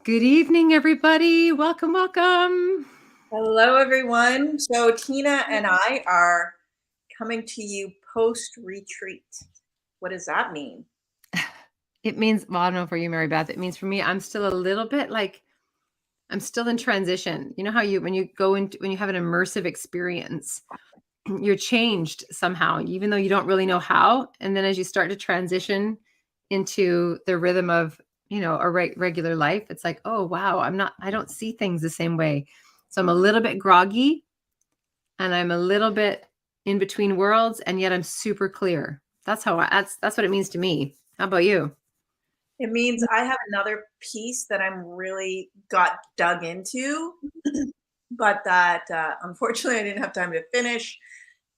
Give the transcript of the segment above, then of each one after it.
Good evening, everybody. Welcome, welcome. Hello, everyone. So Tina and I are coming to you post-retreat. What does that mean? It means, well, I don't know for you, Meribeth. It means for me, I'm still a little bit like I'm still in transition. You know how when you have an immersive experience, you're changed somehow, even though you don't really know how. And then as you start to transition into the rhythm of, a regular life, it's like, oh, wow, I don't see things the same way. So I'm a little bit groggy and I'm a little bit in between worlds, and yet I'm super clear. That's what it means to me. How about you? It means I have another piece that I'm really got dug into, but that unfortunately I didn't have time to finish,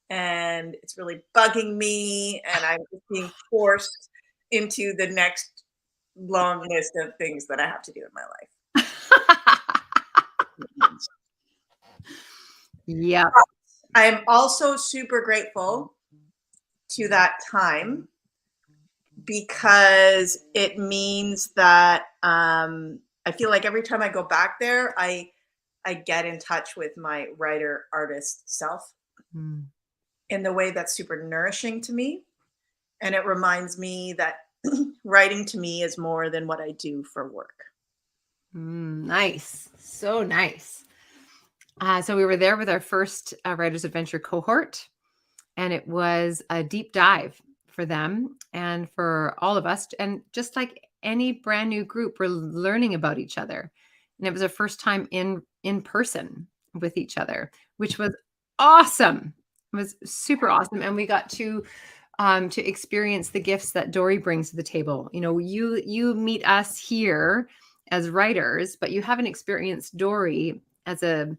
and it's really bugging me, and I'm just being forced into the next long list of things that I have to do in my life. Yeah. I am also super grateful to that time because it means that I feel like every time I go back there, I get in touch with my writer artist self in the way that's super nourishing to me, and it reminds me that writing to me is more than what I do for work. Nice. So nice. So we were there with our first Writer's Adventure cohort, and it was a deep dive for them and for all of us. And just like any brand new group, we're learning about each other. And it was our first time in person with each other, which was awesome. It was super awesome. And we got to experience the gifts that Dory brings to the table. You meet us here as writers, but you haven't experienced Dory as a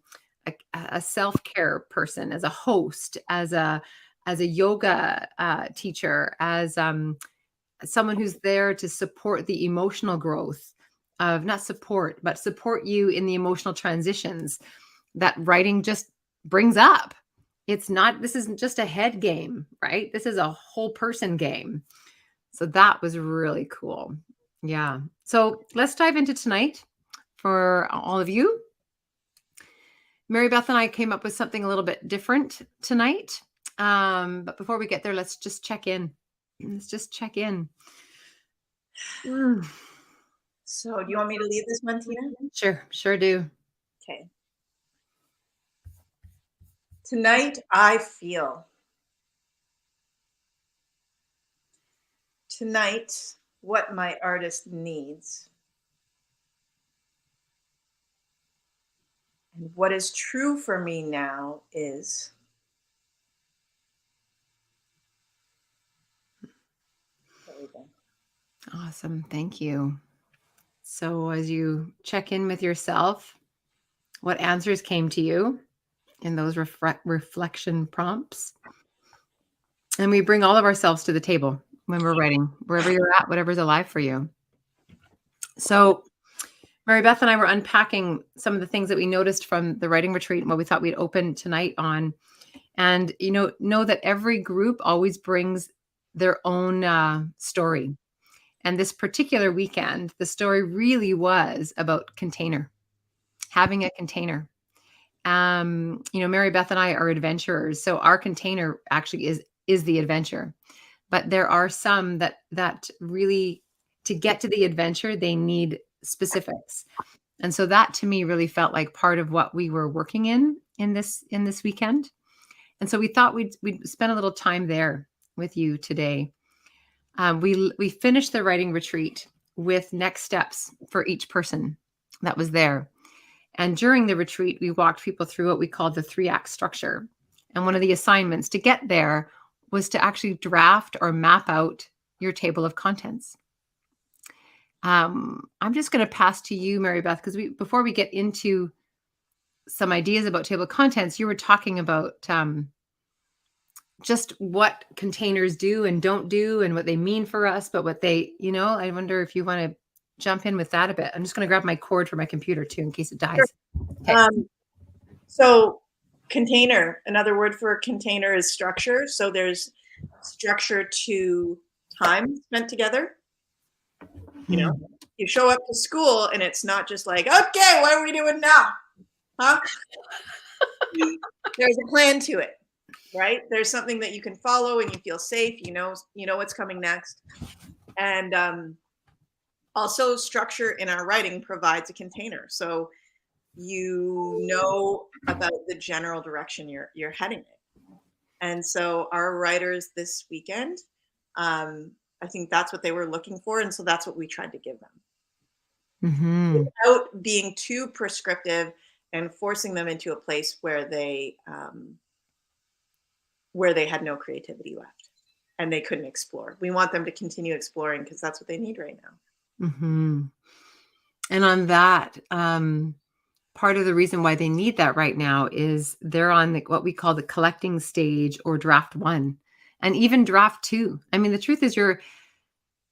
self-care person, as a host, as a yoga teacher, as someone who's there to support the emotional growth of, not support, but support you in the emotional transitions that writing just brings up. This isn't just a head game, right? This is a whole person game. So that was really cool. Yeah. So let's dive into tonight for all of you. Meribeth and I came up with something a little bit different tonight. But before we get there, let's just check in. So do you want me to leave this one, Tina? Sure do. Okay. Tonight, I feel. Tonight, what my artist needs. And what is true for me now is awesome. Thank you. So as you check in with yourself, what answers came to you in those reflection prompts? And we bring all of ourselves to the table when we're writing, wherever you're at, whatever's alive for you. So Meribeth and I were unpacking some of the things that we noticed from the writing retreat and what we thought we'd open tonight on. And, know that every group always brings their own story. And this particular weekend, the story really was about container, having a container. Meribeth and I are adventurers. So our container actually is the adventure. But there are some that really, to get to the adventure, they need specifics. And so that to me really felt like part of what we were working in this weekend. And so we thought we'd spend a little time there with you today. We finished the writing retreat with next steps for each person that was there. And during the retreat, we walked people through what we called the 3-act structure. And one of the assignments to get there was to actually draft or map out your table of contents. I'm just going to pass to you, Meribeth, because before we get into some ideas about table of contents, you were talking about just what containers do and don't do and what they mean for us, but what they, I wonder if you want to jump in with that a bit. I'm just going to grab my cord for my computer too, in case it dies. Sure. Okay. So container, another word for container is structure. So there's structure to time spent together. You know, you show up to school and it's not just like, okay, what are we doing now? Huh? There's a plan to it, right? There's something that you can follow and you feel safe. You know what's coming next. And also structure in our writing provides a container. So you know about the general direction you're heading in. And so our writers this weekend, I think that's what they were looking for. And so that's what we tried to give them. Without being too prescriptive and forcing them into a place where they had no creativity left and they couldn't explore. We want them to continue exploring because that's what they need right now. And on that, part of the reason why they need that right now is they're on what we call the collecting stage, or draft 1, and even draft 2. I mean, the truth is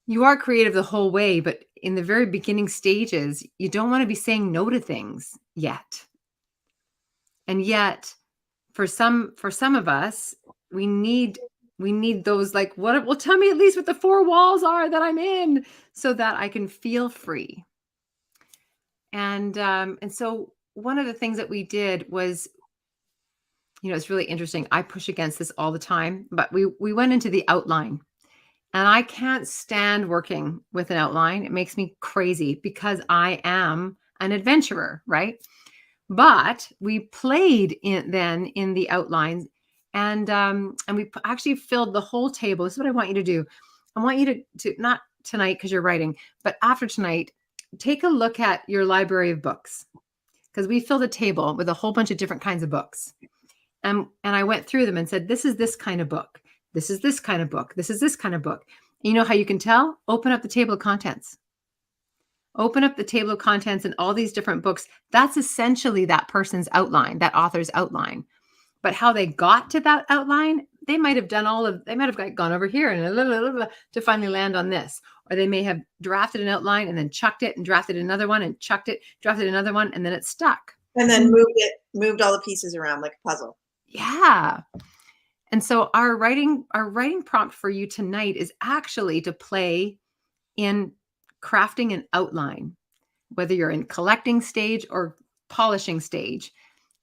you are creative the whole way, but in the very beginning stages, you don't want to be saying no to things yet. And yet, for some of us, we need those, like, well, tell me at least what the 4 walls are that I'm in so that I can feel free. And so one of the things that we did was, it's really interesting. I push against this all the time, but we went into the outline. And I can't stand working with an outline. It makes me crazy because I am an adventurer, right? But we played in the outlines, and we actually filled the whole table. This is what I want you to do. I want you to not tonight because you're writing, but after tonight, take a look at your library of books, because we filled a table with a whole bunch of different kinds of books. And I went through them and said, this is this kind of book. This is this kind of book. This is this kind of book. You know how you can tell? Open up the table of contents. Open up the table of contents and all these different books. That's essentially that person's outline, that author's outline. But how they got to that outline, they might have gone over here and to finally land on this. Or they may have drafted an outline and then chucked it and drafted another one and chucked it, drafted another one, and then it stuck. And then moved all the pieces around like a puzzle. Yeah. And so our writing prompt for you tonight is actually to play in crafting an outline, whether you're in collecting stage or polishing stage,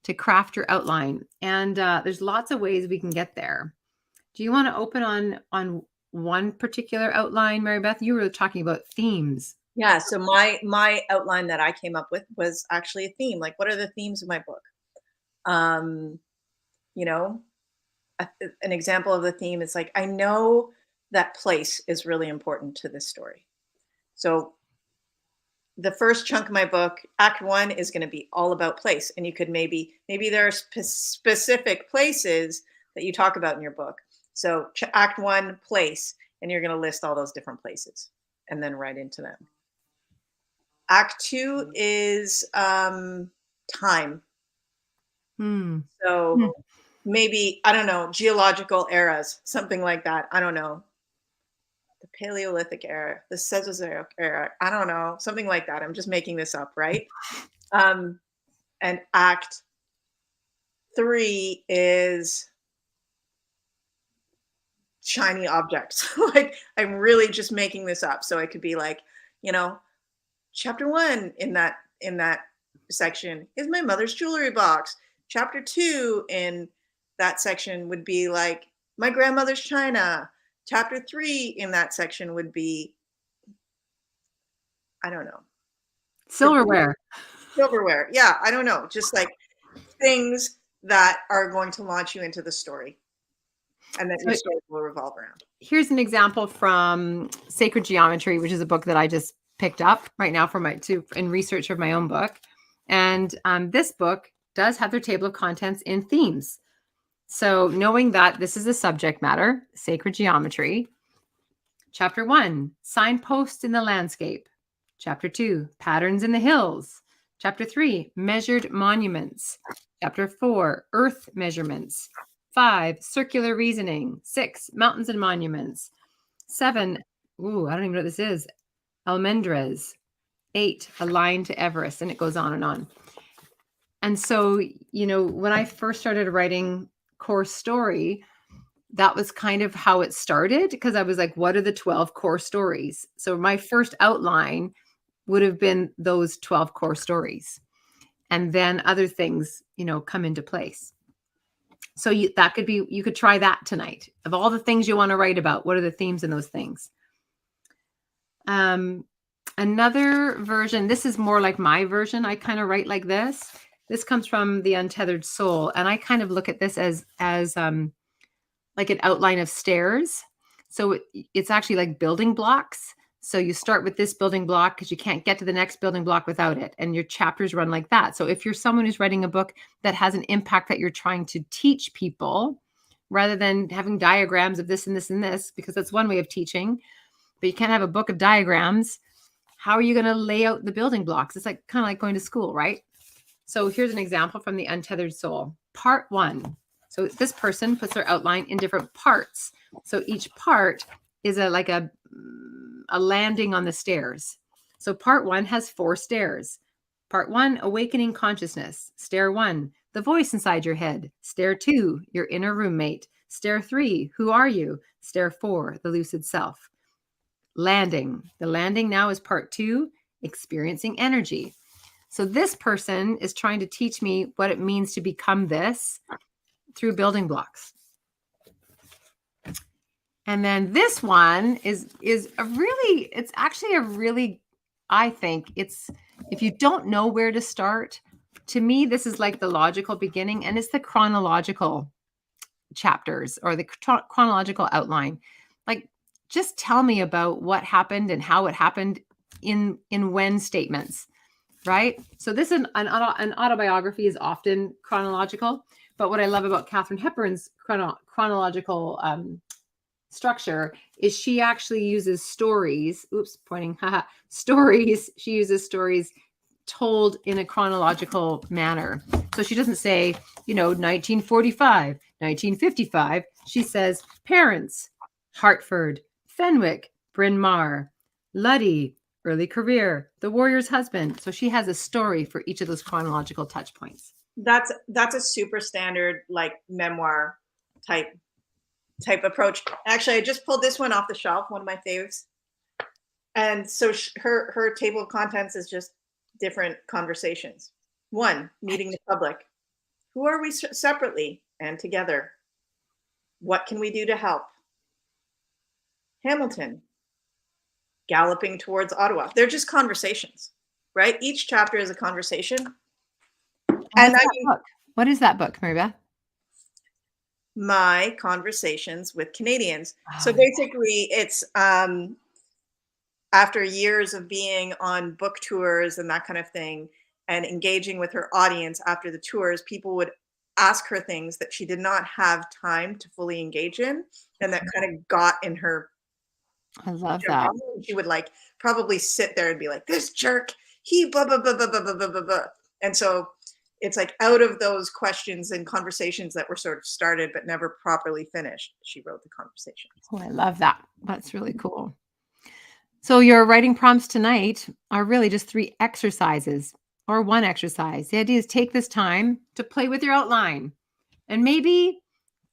to craft your outline. And there's lots of ways we can get there. Do you want to open on one particular outline, Meribeth? You were talking about themes. Yeah. So my outline that I came up with was actually a theme. Like, what are the themes of my book? An example of the theme is like, I know that place is really important to this story. So the first chunk of my book, Act 1, is going to be all about place. And you could maybe there are specific places that you talk about in your book. So Act 1, place, and you're going to list all those different places and then write into them. Act 2 is time. So maybe, I don't know, geological eras, something like that. I don't know. The Paleolithic era, the Cenozoic era. I don't know, something like that. I'm just making this up, right? And Act 3 is shiny objects. Like, I'm really just making this up. So it could be like, Chapter 1 in that section is my mother's jewelry box. Chapter 2 in that section would be like my grandmother's china. Chapter 3 in that section would be, I don't know. Silverware. Yeah, I don't know. Just like things that are going to launch you into the story, and then your story will revolve around. Here's an example from Sacred Geometry, which is a book that I just picked up right now in research of my own book. And this book does have their table of contents in themes. So knowing that this is a subject matter, sacred geometry. Chapter 1, signposts in the landscape. Chapter 2, patterns in the hills. Chapter 3, measured monuments. Chapter 4, earth measurements. 5, circular reasoning. 6, mountains and monuments. 7, I don't even know what this is. Almendres. 8, a line to Everest, and it goes on and on. And so, when I first started writing Core Story, that was kind of how it started, because I was like, what are the 12 core stories? So my first outline would have been those 12 core stories. And then other things, come into place. So you could try that tonight. Of all the things you want to write about, what are the themes in those things? Another version, this is more like my version. I kind of write like this. This comes from the Untethered Soul. And I kind of look at this as like an outline of stairs. So it's actually like building blocks. So you start with this building block because you can't get to the next building block without it. And your chapters run like that. So if you're someone who's writing a book that has an impact that you're trying to teach people, rather than having diagrams of this and this and this, because that's one way of teaching, but you can't have a book of diagrams, how are you going to lay out the building blocks? It's like kind of like going to school, right? So here's an example from the Untethered Soul. Part 1. So this person puts their outline in different parts. So each part is like a landing on the stairs. So part 1 has 4 stairs. Part 1, awakening consciousness. Stair 1, the voice inside your head. Stair 2, your inner roommate. Stair 3, who are you? Stair 4, the lucid self. Landing. The landing now is part 2, experiencing energy. So this person is trying to teach me what it means to become this through building blocks. And then this one is actually a really, I think it's, if you don't know where to start, to me, this is like the logical beginning, and it's the chronological chapters or the chronological outline. Like, just tell me about what happened and how it happened in when statements, right? So this is an autobiography is often chronological, but what I love about Katharine Hepburn's chronological structure is she actually uses stories. Stories. She uses stories told in a chronological manner. So she doesn't say, 1945, 1955. She says parents, Hartford, Fenwick, Bryn Mawr, Luddy, early career, the warrior's husband. So she has a story for each of those chronological touch points. That's a super standard, like, memoir type approach. Actually, I just pulled this one off the shelf, one of my faves. And so her table of contents is just different conversations. 1, meeting the public. Who are we separately and together? What can we do to help? Hamilton, galloping towards Ottawa. They're just conversations, right? Each chapter is a conversation. And what is that book, Meribeth? My Conversations with Canadians. So basically it's after years of being on book tours and that kind of thing and engaging with her audience after the tours, people would ask her things that she did not have time to fully engage in, and that kind of got in her. I love that. She would like probably sit there and be like, this jerk, he blah, blah, blah, blah, blah, blah, blah, blah. And so it's like out of those questions and conversations that were sort of started but never properly finished, she wrote the conversations. Oh, I love that. That's really cool. So your writing prompts tonight are really just 3 exercises or 1 exercise. The idea is take this time to play with your outline and maybe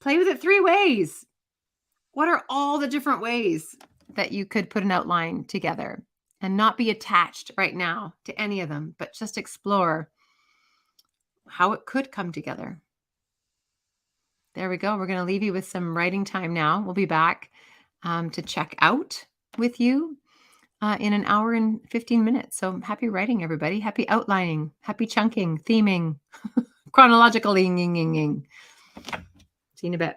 play with it 3 ways. What are all the different ways that you could put an outline together and not be attached right now to any of them, but just explore how it could come together. There we go. We're going to leave you with some writing time now. We'll be back to check out with you in an hour and 15 minutes. So happy writing, everybody. Happy outlining, happy chunking, theming, chronological. See you in a bit.